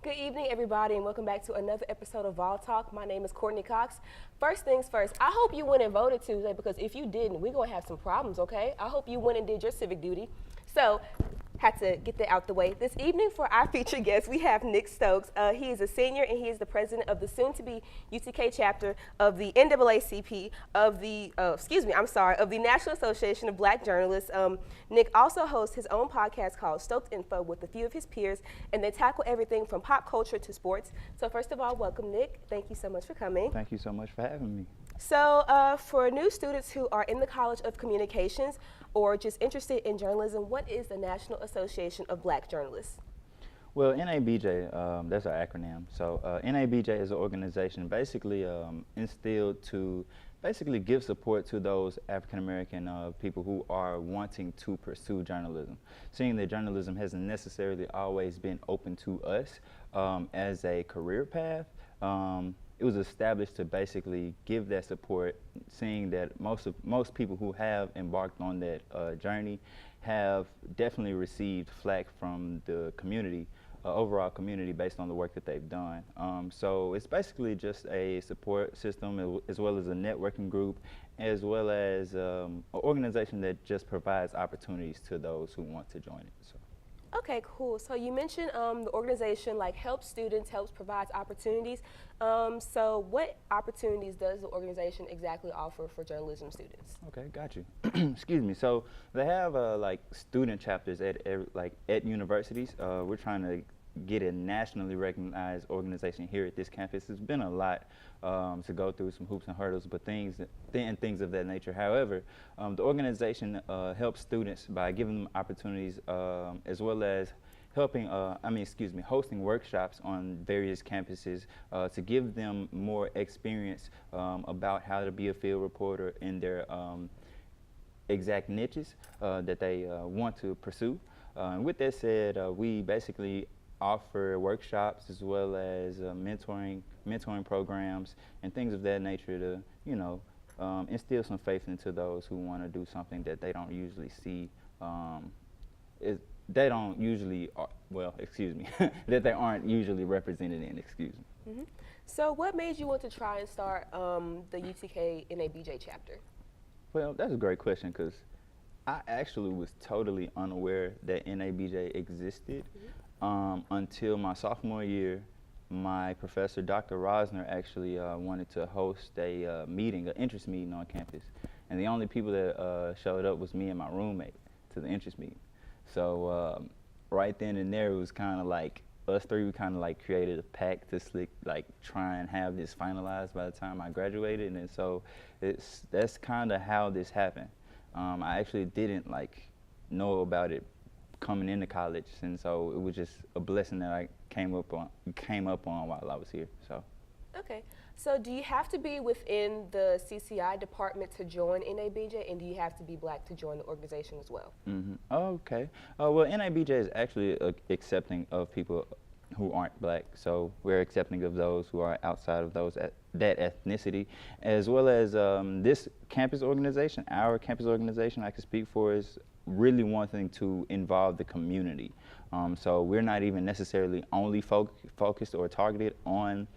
Good evening, everybody, and welcome back to another episode of VolTalk. My name is Courtney Cox. First things first, I hope you went and voted Tuesday, because if you didn't, we're going to have some problems, okay? I hope you went and did your civic duty. So, had to get that out the way. This evening for our featured guest, we have Nick Stokes. He is a senior, and he is the president of the soon-to-be UTK chapter of the NAACP of the, of the National Association of Black Journalists. Nick also hosts his own podcast called Stokes Info with a few of his peers, and they tackle everything from pop culture to sports. So first of all, welcome, Nick. Thank you so much for coming. Thank you so much for having me. So for new students who are in the College of Communications or just interested in journalism, what is the National Association of Black Journalists? Well, NABJ, that's our acronym. So NABJ is an organization basically instilled to basically give support to those African-American people who are wanting to pursue journalism. Seeing that journalism hasn't necessarily always been open to us as a career path, it was established to basically give that support, seeing that most people who have embarked on that journey have definitely received flack from the community, overall community, based on the work that they've done. So it's basically just a support system, as well as a networking group, as well as an organization that just provides opportunities to those who want to join it. So. Okay, cool. So you mentioned the organization helps students, provides opportunities. So what opportunities does the organization exactly offer for journalism students? Okay, got you. Excuse me. So they have student chapters at universities. We're trying to get a nationally recognized organization here at this campus. It's been a lot to go through, some hoops and hurdles, but things of that nature. However, the organization helps students by giving them opportunities, as well as helping, hosting workshops on various campuses to give them more experience about how to be a field reporter in their exact niches that they want to pursue. And with that said, we basically offer workshops as well as mentoring programs and things of that nature to, instill some faith into those who want to do something that they don't usually see. They don't usually, that they aren't usually represented in. Excuse me. Mm-hmm. So, what made you want to try and start the UTK NABJ chapter? Well, that's a great question, because I actually was totally unaware that NABJ existed. Mm-hmm. Until my sophomore year. My professor, Dr. Rosner, actually wanted to host a meeting, an interest meeting on campus. And the only people that showed up was me and my roommate to the interest meeting. So right then and there, it was kind of like us three, we kind of created a pact to try and have this finalized by the time I graduated. And so that's kind of how this happened. I actually didn't know about it coming into college, and so it was just a blessing that I came up on while I was here. So. Okay. So do you have to be within the CCI department to join NABJ, and do you have to be black to join the organization as well? Mm-hmm. Okay. Well, NABJ is actually accepting of people who aren't black, so we're accepting of those who are outside of that ethnicity, as well as this campus organization. Our campus organization, I can speak for, is really wanting to involve the community. So we're not even necessarily only focused or targeted on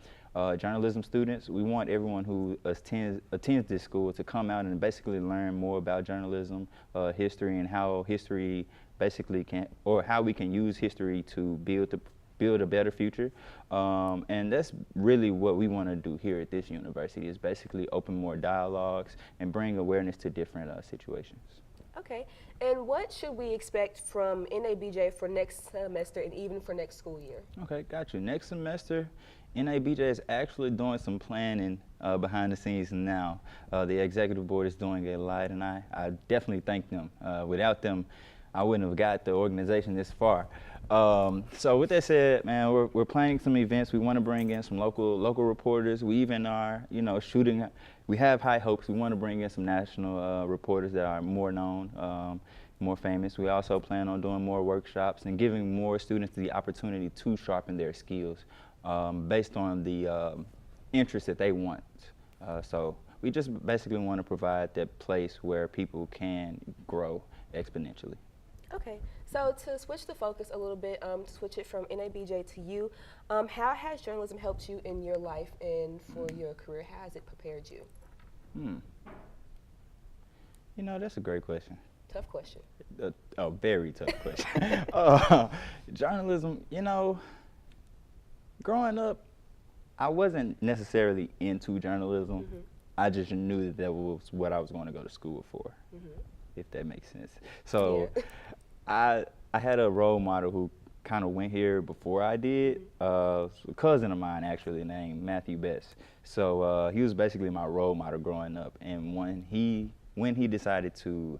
journalism students. We want everyone who attends this school to come out and basically learn more about journalism, history, and how history basically how we can use history to build a better future. And that's really what we want to do here at this university, is basically open more dialogues and bring awareness to different situations. Okay, and what should we expect from NABJ for next semester and even for next school year? Okay, got you. Next semester, NABJ is actually doing some planning behind the scenes now. The executive board is doing a lot, and I definitely thank them. Without them, I wouldn't have got the organization this far. So with that said, man, we're planning some events. We want to bring in some local reporters. We even are, shooting. We have high hopes. We want to bring in some national reporters that are more known, more famous. We also plan on doing more workshops and giving more students the opportunity to sharpen their skills based on the interest that they want. So we just basically want to provide that place where people can grow exponentially. Okay, So to switch the focus a little bit, to switch it from NABJ to you, how has journalism helped you in your life and for your career? How has it prepared you? You know, that's a great question. Tough question. A very tough question. Journalism, you know, growing up, I wasn't necessarily into journalism. I just knew that was what I was going to go to school for, if that makes sense. So I had a role model who kind of went here before I did, a cousin of mine actually named Matthew Best. So he was basically my role model growing up. And when he decided to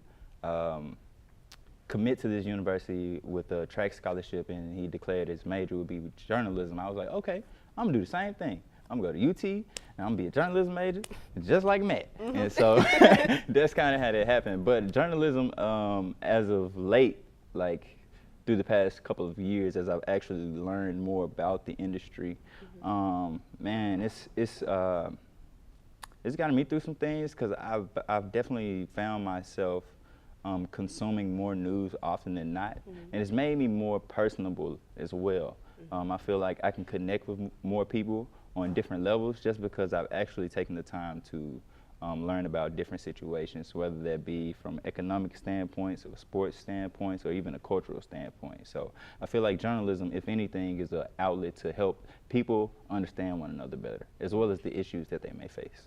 commit to this university with a track scholarship and he declared his major would be journalism, I was like, okay, I'm gonna do the same thing. I'm gonna go to UT and I'm gonna be a journalism major, just like Matt. And so that's kind of how that happened. But journalism, as of late, like through the past couple of years, as I've actually learned more about the industry, man, it's gotten me through some things because I've definitely found myself consuming more news often than not, and it's made me more personable as well. I feel like I can connect with more people on different levels just because I've actually taken the time to learn about different situations, whether that be from economic standpoints or sports standpoints or even a cultural standpoint. So I feel like journalism, if anything, is an outlet to help people understand one another better, as well as the issues that they may face.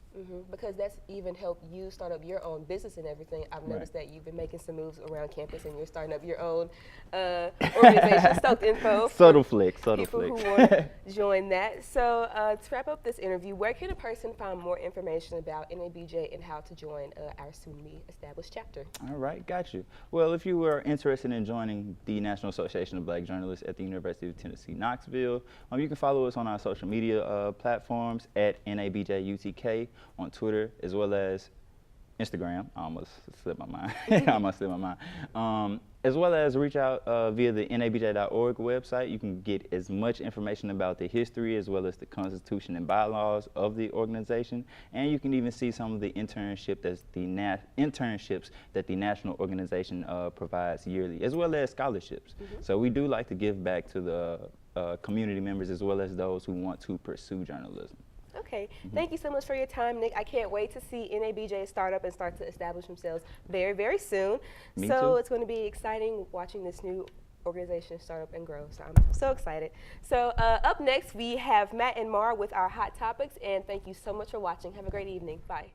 Because that's even helped you start up your own business and everything. I've noticed that you've been making some moves around campus and you're starting up your own organization, Stokes Info. Subtle flex. People who want to join that. So to wrap up this interview, where can a person find more information about NABJ and how to join our soon-to-be established chapter? All right, got you. Well, if you were interested in joining the National Association of Black Journalists at the University of Tennessee, Knoxville, you can follow us on our social media platforms at NABJUTK on Twitter, as well as Instagram. I almost slipped my mind. As well as reach out via the nabj.org website. You can get as much information about the history as well as the constitution and bylaws of the organization, and you can even see some of the internships that the national organization provides yearly, as well as scholarships. So we do like to give back to the community members as well as those who want to pursue journalism. Okay, thank you so much for your time, Nick. I can't wait to see NABJ start up and start to establish themselves very, very soon. Me so too. It's going to be exciting watching this new organization start up and grow. So I'm so excited. So up next, we have Matt and Mara with our hot topics, and thank you so much for watching. Have a great evening. Bye.